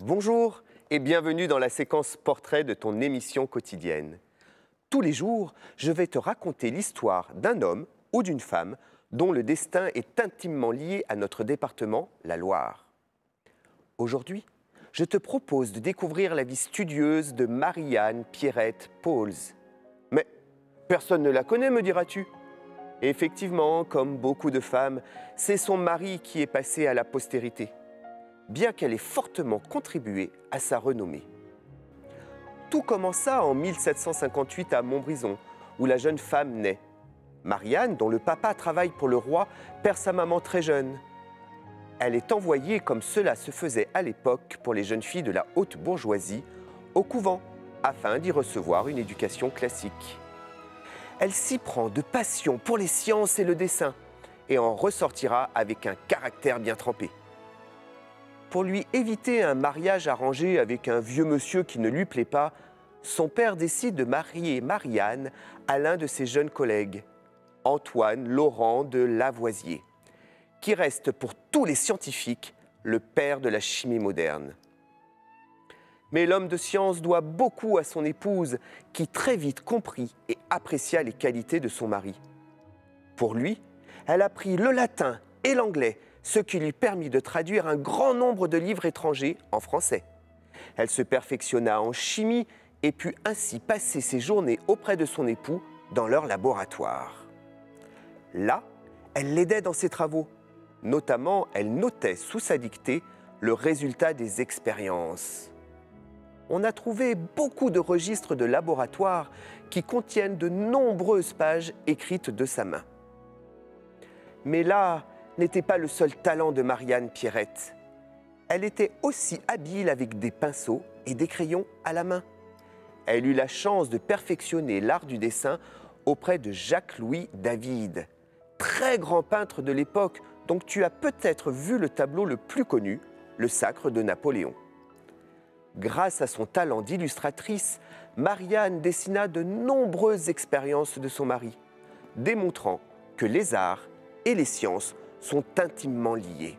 Bonjour et bienvenue dans la séquence portrait de ton émission quotidienne. Tous les jours, je vais te raconter l'histoire d'un homme ou d'une femme dont le destin est intimement lié à notre département, la Loire. Aujourd'hui, je te propose de découvrir la vie studieuse de Marie-Anne Pierrette Pauls. Mais personne ne la connaît, me diras-tu? Effectivement, comme beaucoup de femmes, c'est son mari qui est passé à la postérité, bien qu'elle ait fortement contribué à sa renommée. Tout commença en 1758 à Montbrison, où la jeune femme naît. Marie-Anne, dont le papa travaille pour le roi, perd sa maman très jeune. Elle est envoyée, comme cela se faisait à l'époque pour les jeunes filles de la haute bourgeoisie, au couvent, afin d'y recevoir une éducation classique. Elle s'y prend de passion pour les sciences et le dessin, et en ressortira avec un caractère bien trempé. Pour lui éviter un mariage arrangé avec un vieux monsieur qui ne lui plaît pas, son père décide de marier Marie-Anne à l'un de ses jeunes collègues, Antoine Laurent de Lavoisier, qui reste pour tous les scientifiques le père de la chimie moderne. Mais l'homme de science doit beaucoup à son épouse, qui très vite comprit et apprécia les qualités de son mari. Pour lui, elle apprit le latin et l'anglais, ce qui lui permit de traduire un grand nombre de livres étrangers en français. Elle se perfectionna en chimie et put ainsi passer ses journées auprès de son époux dans leur laboratoire. Là, elle l'aidait dans ses travaux. Notamment, elle notait sous sa dictée le résultat des expériences. On a trouvé beaucoup de registres de laboratoire qui contiennent de nombreuses pages écrites de sa main. Mais là n'était pas le seul talent de Marie-Anne Pierrette. Elle était aussi habile avec des pinceaux et des crayons à la main. Elle eut la chance de perfectionner l'art du dessin auprès de Jacques-Louis David, très grand peintre de l'époque dont tu as peut-être vu le tableau le plus connu, le Sacre de Napoléon. Grâce à son talent d'illustratrice, Marie-Anne dessina de nombreuses expériences de son mari, démontrant que les arts et les sciences sont intimement liés.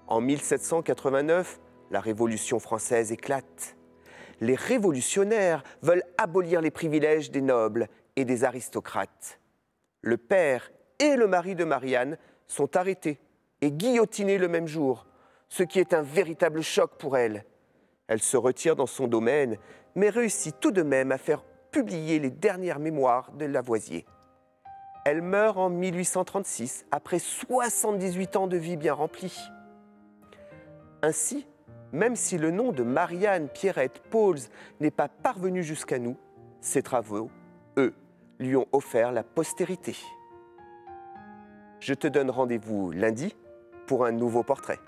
En 1789, la Révolution française éclate. Les révolutionnaires veulent abolir les privilèges des nobles et des aristocrates. Le père et le mari de Marie-Anne sont arrêtés et guillotinés le même jour, ce qui est un véritable choc pour elle. Elle se retire dans son domaine, mais réussit tout de même à faire publier les dernières mémoires de Lavoisier. Elle meurt en 1836, après 78 ans de vie bien remplie. Ainsi, même si le nom de Marie-Anne Pierrette Pauls n'est pas parvenu jusqu'à nous, ses travaux, eux, lui ont offert la postérité. Je te donne rendez-vous lundi pour un nouveau portrait.